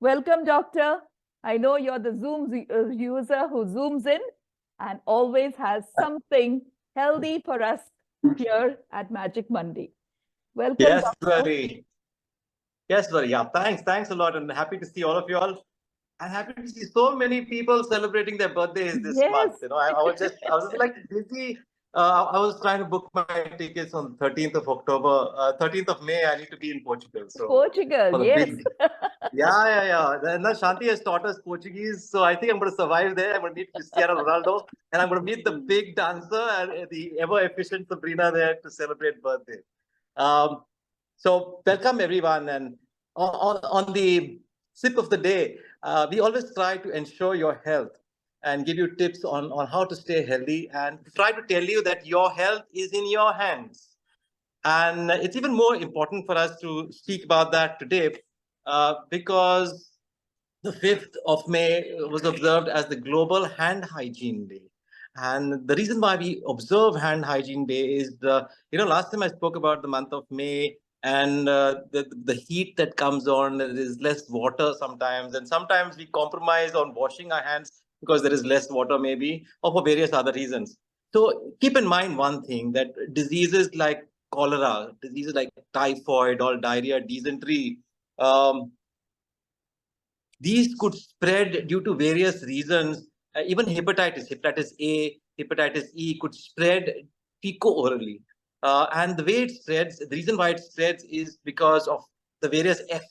Welcome, doctor. I know you're the user who zooms in and always has something healthy for us here at Magic Monday. Welcome, Yes, doctor. buddy. Yes, buddy. Yeah, thanks a lot, and happy to see all of you all. I'm happy to see so many people celebrating their birthdays this Yes, month. I was like busy. I was trying to book my tickets on 13th of October. 13th of May, I need to be in Portugal. So Portugal. for the Yes. big, yeah. Then Shanti has taught us Portuguese, so I think I'm going to survive there. I'm going to meet Cristiano Ronaldo, and I'm going to meet the big dancer and the ever efficient Sabrina there to celebrate birthday. Um, so welcome everyone, and on the sip of the day, we always try to ensure your health and give you tips on how to stay healthy and try to tell you that your health is in your hands. And it's even more important for us to speak about that today because the 5th of May was observed as the Global Hand Hygiene Day. And the reason why we observe Hand Hygiene Day is last time I spoke about the month of May and the heat that comes on, there is less water sometimes. And sometimes we compromise on washing our hands because there is less water, maybe, or for various other reasons. So keep in mind one thing, that diseases like cholera, diseases like typhoid or diarrhea, dysentery, um, these could spread due to various reasons. Even hepatitis A, hepatitis E could spread fecal-orally. And the way it spreads, the reason why it spreads is because of the various F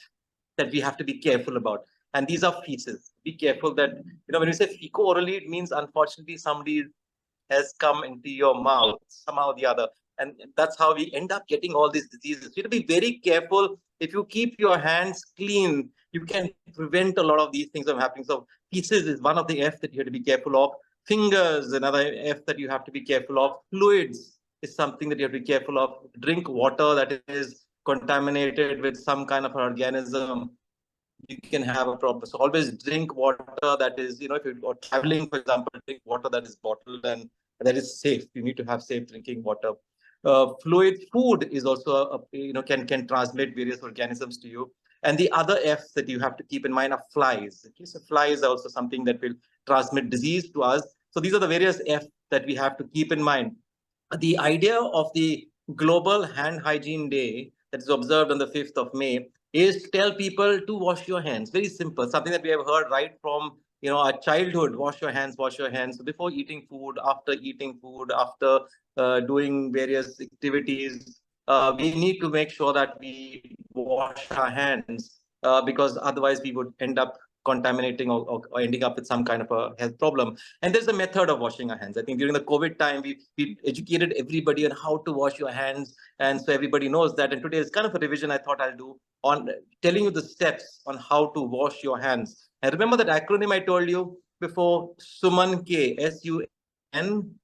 that we have to be careful about. And these are feces. Be careful that, when you say fecal-orally, it means unfortunately somebody has come into your mouth somehow or the other. And that's how we end up getting all these diseases. You have to be very careful. If you keep your hands clean, you can prevent a lot of these things from happening. So feces is one of the F that you have to be careful of. Fingers, another F that you have to be careful of. Fluids is something that you have to be careful of. Drink water that is contaminated with some kind of organism, you can have a problem. So always drink water that is, if you're traveling, for example, drink water that is bottled and that is safe. You need to have safe drinking water. Fluid food is also, can transmit various organisms to you. And the other F that you have to keep in mind are flies. Okay? So flies are also something that will transmit disease to us. So these are the various F that we have to keep in mind. The idea of the Global Hand Hygiene Day that is observed on the 5th of May is to tell people to wash your hands. Very simple, something that we have heard right from our childhood. Wash your hands, wash your hands. So before eating food, after doing various activities, we need to make sure that we wash our hands because otherwise we would end up contaminating or ending up with some kind of a health problem. And there's a method of washing our hands. I think during the COVID time, we educated everybody on how to wash your hands. And so everybody knows that. And today is kind of a revision I thought I'll do on telling you the steps on how to wash your hands. And remember that acronym I told you before, Suman K, SUNK.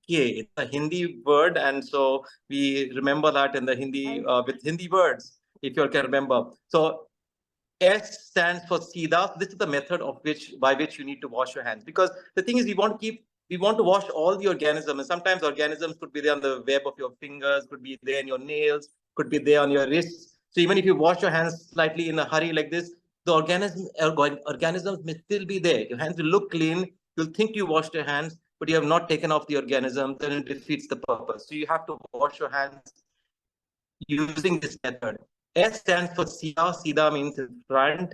It's a Hindi word. And so we remember that in the Hindi with Hindi words, if you all can remember. So S stands for Sida. This is the method by which you need to wash your hands. Because the thing is, we want to wash all the organisms. And sometimes organisms could be there on the web of your fingers, could be there in your nails, could be there on your wrists. So even if you wash your hands slightly in a hurry like this, the organisms may still be there. Your hands will look clean. You'll think you washed your hands, but you have not taken off the organisms, then it defeats the purpose. So you have to wash your hands using this method. S stands for Sida. Sida means in front.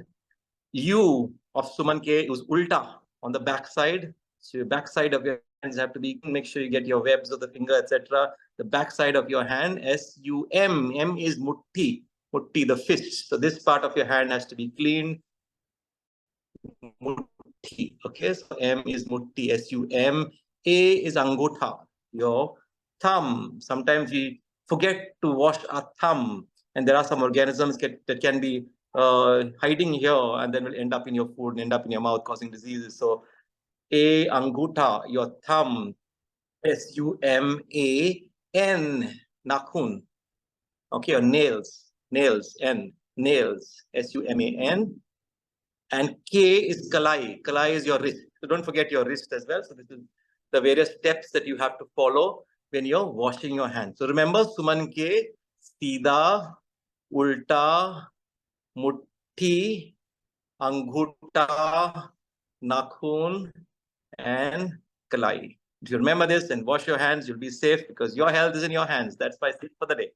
U of Suman K is ulta on the back side. So your back side of your hands have to be, make sure you get your webs of the finger, etc. The back side of your hand, SUM. M is mutti, the fist. So this part of your hand has to be clean. Mutti. Okay, so M is mutti, SUM. A is angutha, your thumb. Sometimes we forget to wash our thumb, and there are some organisms that can be hiding here and then will end up in your food and end up in your mouth causing diseases. So A, angutha, your thumb. SUMAN, nakhun. Okay, or nails, N, nails, SUMAN. And K is kalai. Kalai is your wrist. So don't forget your wrist as well. So this is the various steps that you have to follow when you're washing your hands. So remember, Suman K, Sida, Ulta, Mutti, Angutha, Nakhun, and Kalai. If you remember this and wash your hands, you'll be safe because your health is in your hands. That's my tip for the day.